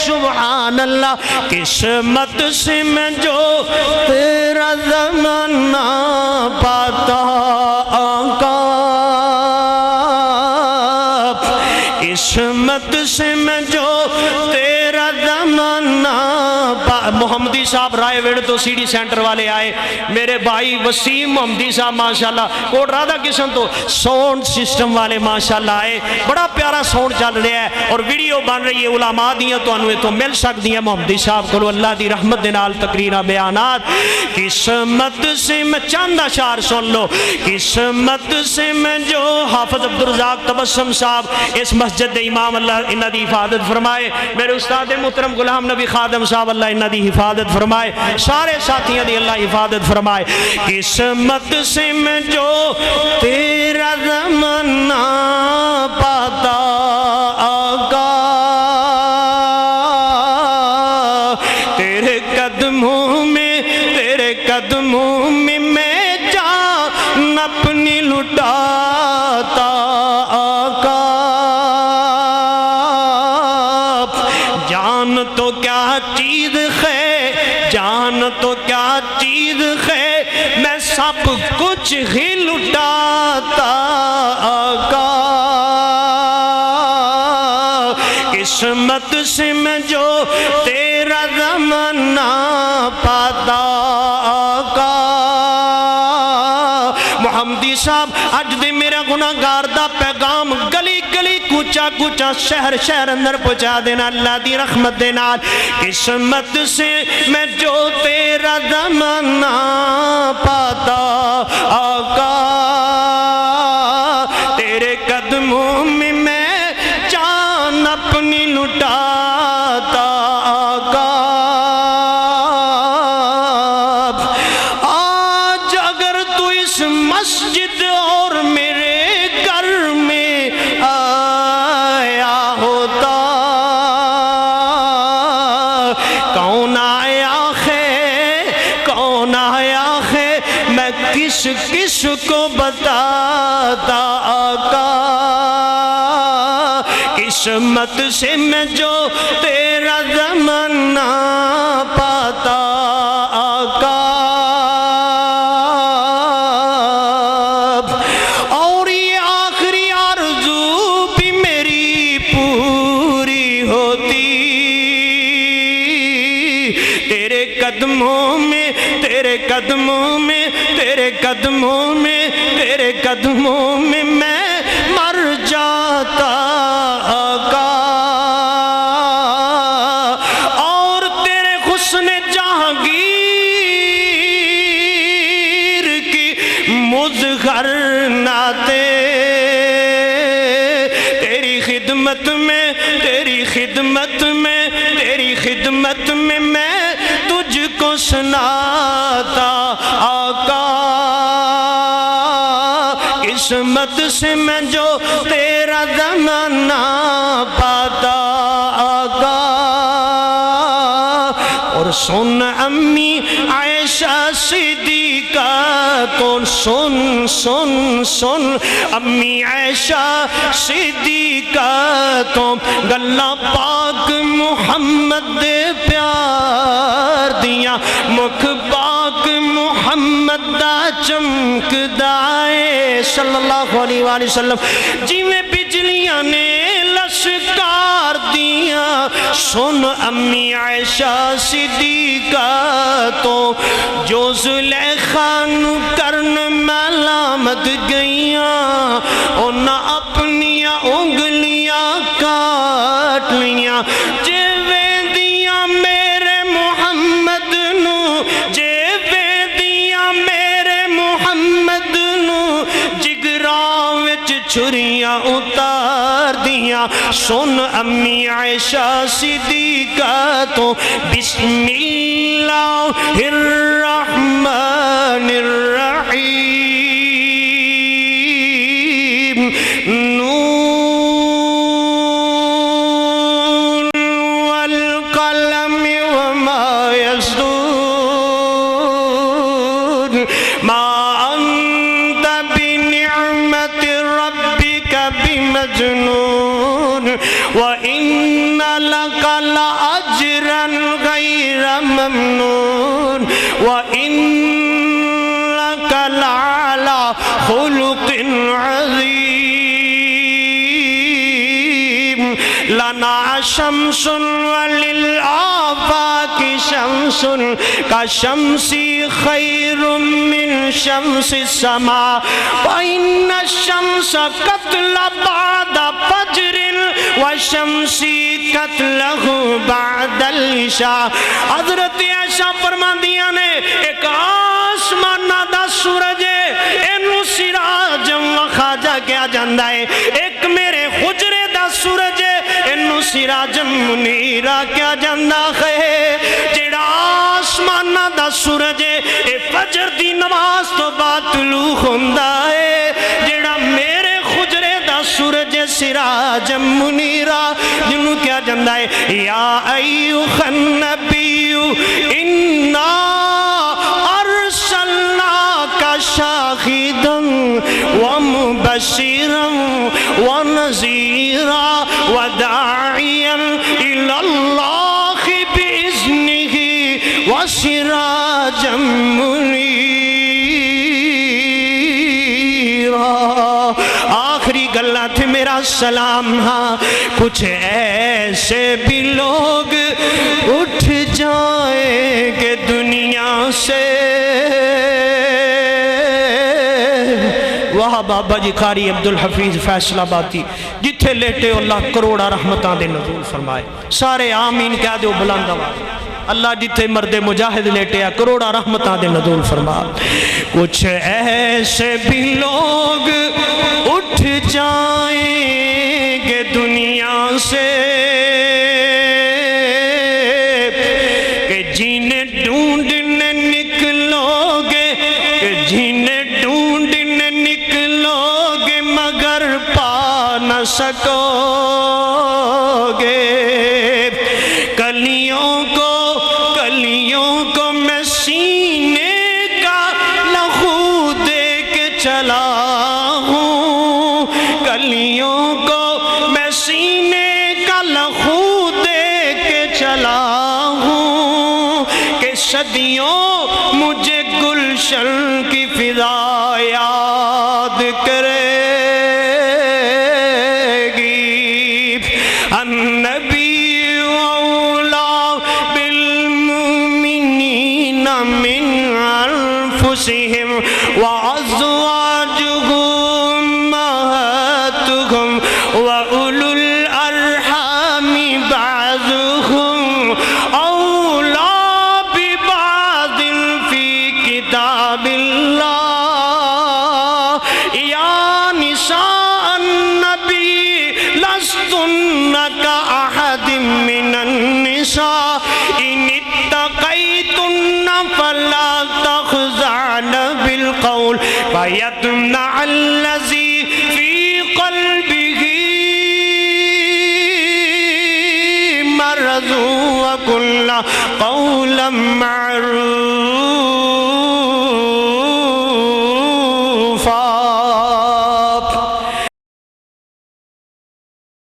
سبحان اللہ قسمت سے میں جو تیرا زمانہ پاتا آقا قسمت سے میں جو تیرا زمانہ محمدی صاحب رائے ویڑ تو سی ڈی سینٹر والے آئے میرے بھائی وسیم محمدی صاحب ماشاءاللہ کوٹ رادہ قسم تو ساؤنڈ سسٹم والے ماشاءاللہ آئے بڑا پیارا ساؤنڈ چل رہا ہے اور ویڈیو بن رہی ہے علماء دیاں تو انوے تو مل سکتی ہیں محمدی صاحب کو اللہ دی رحمت دنال تقرینہ بیانات قسمت سے میں چند اشعار سن لو قسمت سے میں جو حافظ عبدالرزاق تبسم صاحب اس مسجد امام اللہ انہ دی حفاظت فرمائے میرے استاد محترم غلام نبی خادم صاحب اللہ انہ دی حفاظت فرمائے سارے ساتھیاں دی اللہ حفاظت فرمائے قسمت سے میں جو تیرا زمانہ پاتا آقا تیرے قدموں میں میں جان اپنی لٹاتا آقا جان تو کیا چیز ہے جان تو کیا چیز ہے میں سب کچھ ہی لٹاتا آقا قسمت سے میں جو تیرا زمانہ پاتا آقا محمدی صاحب اج دے میرا گناہگار دا پیغام گلی گلی کوچا کوچا شہر شہر اندر پہنچا دینا اللہ دی رحمت دینا قسمت سے میں جو تیرا زمانہ پاتا آقا تیرے قدموں میں میں جان اپنی لٹاتا آقا آج اگر تو اس مسجد اور میرے گھر میں آیا ہوتا کون آیا ہے میں کس کس کو بتاتا آقا قسمت سے میں جو تیرا زمانہ پاتا آقا اور یہ آخری آرزو بھی میری پوری ہوتی تیرے قدموں میں تیرے قدموں میں تیرے قدموں میں تیرے قدموں میں میں مر جاتا آقا اور تیرے حسن جہانگیر کی مظہر ناتے تیری خدمت میں تیری خدمت میں تیری خدمت میں میں تجھ کو سناتا آقا قسمت سے میں جو تیرا زمانہ پاتا آقا اور سن امی عائشہ صدیقہ کو سن امی عائشہ صدیقہ تو گلہ پاک محمد پیار دیا مکھ پاک محمد دا چمک دائے صلی اللہ علیہ وآلہ وسلم جی میں بجلیاں نے لشکار دیا سن امی عائشہ صدیقہ تو جو زلیخا نو کرن ملامت گئیاں انہاں اپنیاں انگلیاں کاٹ لیاں جے ویندیاں میرے محمد نو جے ویندیاں میرے محمد نو جگراں وچ چھریاں اتار دیاں سن امی عائشہ صدیقہ تو بسم اللہ الرحمن الرحیم نون والقلم وما يسطرون ما أنت بنعمة ربك بمجنون وإن لك لأجرا أجرا غير ممنون وإنك لعلى خلق عظيم لنا شمس وللآفاق شمس كشمس خير من شمس السماء وإن الشمس قتل بعد فجر وشمس قتله بعد العشاء حضرت عائشہ فرماندیاں نے ایک آسمانہ دا سورج ہے اینو سراج خواجہ کیا جاندہ ہے ایک میرے حجرے دا سورج ہے اینو سراج منیرہ کیا جاندہ ہے جیڑا آسمانہ دا سورج ہے اے فجر دی نماز تو بعد طلوع ہوندہ ہے جیڑا میرے حجرے دا سورج سراج منیرہ جنہوں کیا جاندہ ہے یا ایوہ النبی انا ارسلناک شاہدا ومبشرا ونذیرا وداعیا الی اللہ بإذنہ وسراجا منیرا آخری گلہ تھے میرا سلام ہاں کچھ ایسے بھی لوگ اٹھ جائیں گے دنیا سے وہاں بابا جی قاری عبدالحفیظ فیصلہ باتی جتھے لیٹے اللہ کروڑا رحمتان دے نزول فرمائے سارے آمین کہہ دے بلند آواز اللہ جتھے مرد مجاہد لیٹے کروڑا رحمتان دے نزول فرمائے کچھ ایسے بھی لوگ اٹھ جائیں گے دنیا سے کہ جنہیں ڈھونڈنے نکلو گے کہ جنہیں ڈھونڈنے نکلو گے مگر پا نہ سکو گے کلیوں کو میں سینے کا لہو دے کے چلا ہوں کلیوں کو میں سینے کا لہو دے کے چلا ہوں کہ صدیوں مجھے گلشن کی فضا یاد کرے گی النبی اولا بالمؤمنین من انفسهم وازواجهم امہاتهم واولو الارحام بعضهم اولا ببعض في كتاب الله يا نساء النبي لستن كأحد من النساء إن اتقيتن فلا تخزعن بالقول فيطمع الذي في قلبه مرض وقلن قولا معروفا